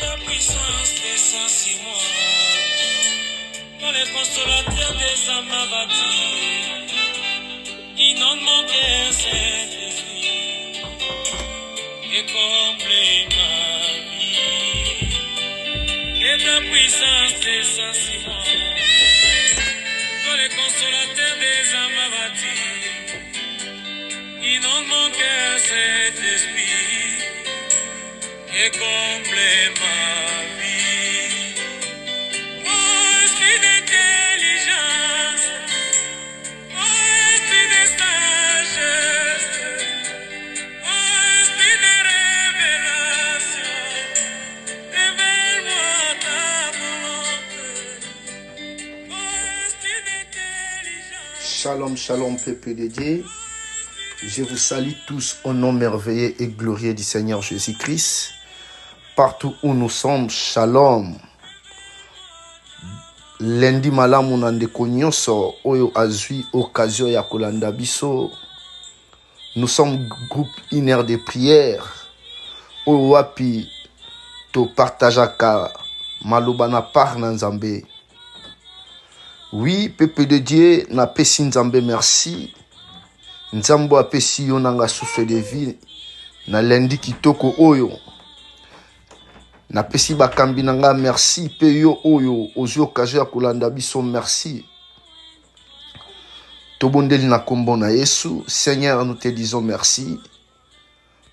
ta puissance descend sur moi. Dans les consolateurs des âmes abattues, inonde mon cœur, Saint-Esprit, et comble ma vie. Que ta puissance descend sur moi. Dans les consolateurs des âmes abattues, inonde mon cœur, Saint-Esprit, et comble ma vie. Oh, esprit d'intelligence, oh, esprit de sagesse, oh, esprit de révélation, révèle-moi ta volonté. Oh, esprit d'intelligence. Shalom, shalom, peuple de Dieu. Je vous salue tous au nom merveilleux et glorieux du Seigneur Jésus-Christ. Partout où nous sommes, shalom. Lundi malamu nandeko nyonso oyo azui occasion ya kolanda biso. Nous sommes groupe iner de prière. Oyo wapi to partageaka maloba na part na Nzambe. Oui, peuple de Dieu, na pesi Nzambe merci. Nzambo apesi yo nanga souffle de vie na lundi kitoko oyo. Na pesi bakambi nanga merci pe yo oyo ozi occasion ya kolanda biso merci. Tobondeli na kombo na Yesu. Seigneur, nous te disons merci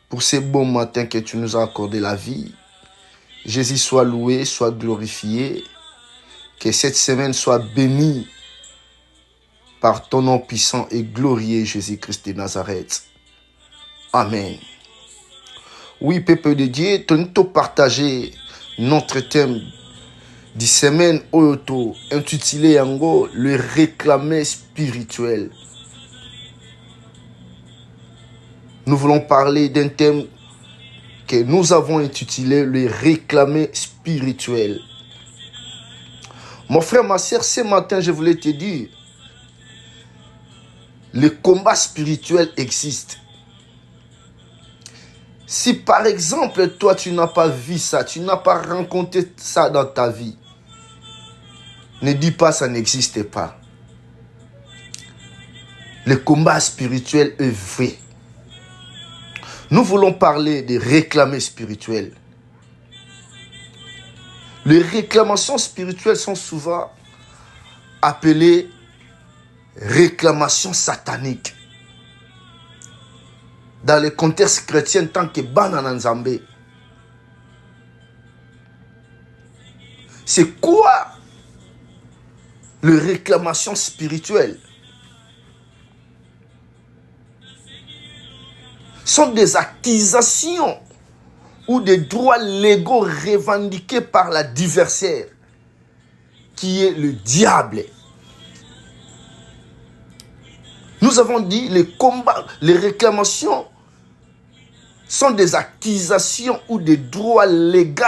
pour ce bon matin que tu nous as accordé la vie. Jésus soit loué, soit glorifié. Que cette semaine soit bénie par ton nom puissant et glorieux, Jésus-Christ de Nazareth. Amen. Oui, peuple de Dieu, nous partager notre thème de semaine Oyoto, intitulé Yango, le réclamé spirituel. Nous voulons parler d'un thème que nous avons intitulé le réclamé spirituel. Mon frère, ma soeur, ce matin, je voulais te dire, le combat spirituel existe. Si par exemple, toi, tu n'as pas vu ça, tu n'as pas rencontré ça dans ta vie, ne dis pas ça n'existe pas. Le combat spirituel est vrai. Nous voulons parler de réclamés spirituels. Les réclamations spirituelles sont souvent appelées réclamations sataniques. Dans le contexte chrétien, tant que Banana Nzambe. C'est quoi les réclamations spirituelles? Sont des accusations ou des droits légaux revendiqués par l'adversaire, qui est le diable. Nous avons dit les combats, les réclamations sont des accusations ou des droits légaux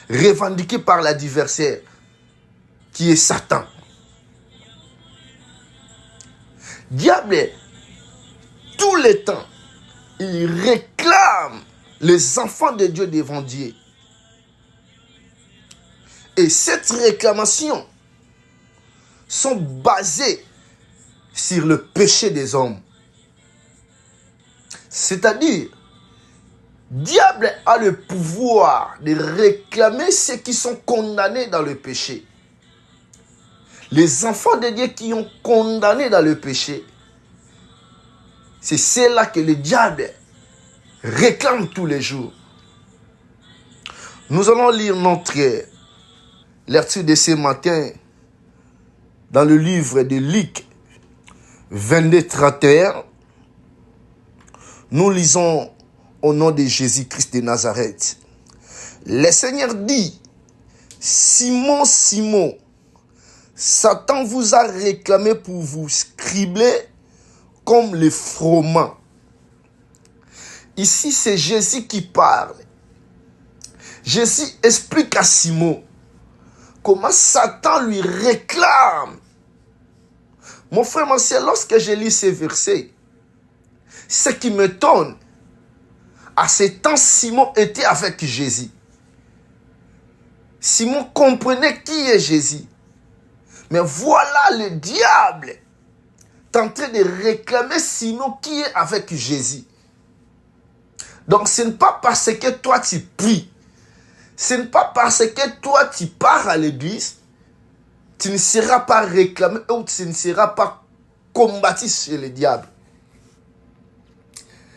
revendiqués par l'adversaire, qui est Satan. Diable, tout le temps, il réclame les enfants de Dieu devant Dieu. Et cette réclamation sont basées sur le péché des hommes. C'est-à-dire, diable a le pouvoir de réclamer ceux qui sont condamnés dans le péché. Les enfants de Dieu qui ont condamné dans le péché, c'est cela que le diable réclame tous les jours. Nous allons lire notre lecture de ce matin dans le livre de Luc 22-31. Nous lisons au nom de Jésus-Christ de Nazareth. Le Seigneur dit, Simon, Simon, Satan vous a réclamé pour vous cribler comme les froment. Ici, c'est Jésus qui parle. Jésus explique à Simon comment Satan lui réclame. Mon frère, ma soeur, lorsque je lis ces versets, ce qui m'étonne, à ce temps, Simon était avec Jésus. Simon comprenait qui est Jésus. Mais voilà le diable est en train de réclamer Simon qui est avec Jésus. Donc ce n'est pas parce que toi tu pries, ce n'est pas parce que toi tu pars à l'église, tu ne seras pas réclamé ou tu ne seras pas combattu chez le diable.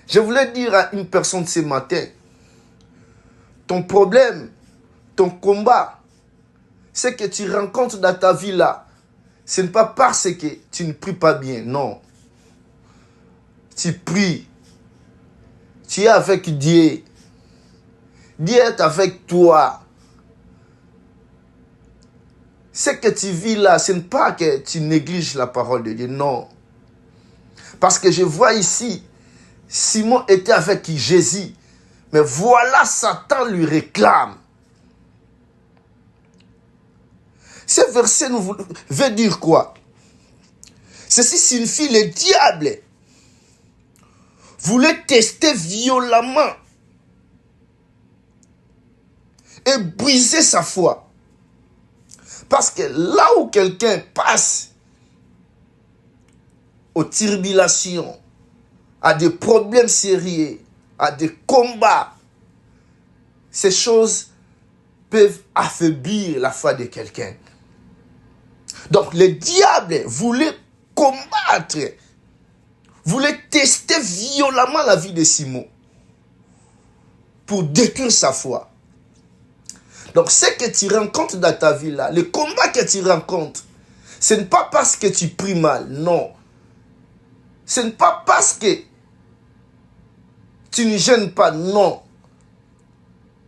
Je voulais dire à une personne ce matin, ton problème, ton combat, ce que tu rencontres dans ta vie là, ce n'est pas parce que tu ne pries pas bien, non. Tu pries. Tu es avec Dieu. Dieu est avec toi. Ce que tu vis là, ce n'est pas que tu négliges la parole de Dieu, non. Parce que je vois ici, Simon était avec Jésus. Mais voilà, Satan lui réclame. Ce verset veut dire quoi? Ceci signifie le diable voulait tester violemment et briser sa foi. Parce que là où quelqu'un passe aux tribulations, à des problèmes sérieux, à des combats, ces choses peuvent affaiblir la foi de quelqu'un. Donc le diable voulait combattre, voulait tester violemment la vie de Simon pour détruire sa foi. Donc ce que tu rencontres dans ta vie là, le combat que tu rencontres, ce n'est pas parce que tu pries mal, non. Ce n'est pas parce que tu ne gênes pas, non.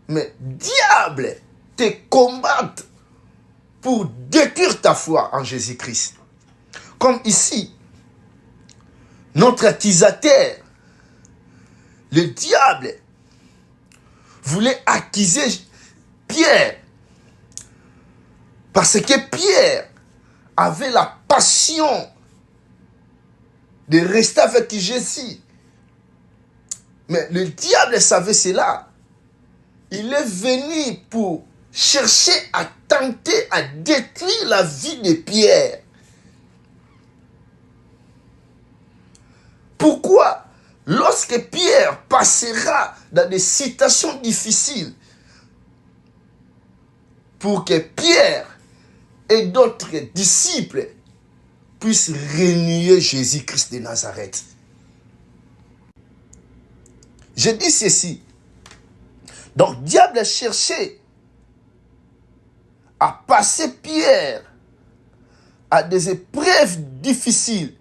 Mais diable te combatte pour détruire ta foi en Jésus-Christ. Comme ici, notre accusateur, le diable, voulait accuser Pierre. Parce que Pierre avait la passion de rester avec Jésus. Mais le diable savait cela. Il est venu pour chercher à tenter à détruire la vie de Pierre. Pourquoi? Lorsque Pierre passera dans des situations difficiles, pour que Pierre et d'autres disciples puissent renier Jésus-Christ de Nazareth. Je dis ceci. Donc, diable a cherché à passer Pierre à des épreuves difficiles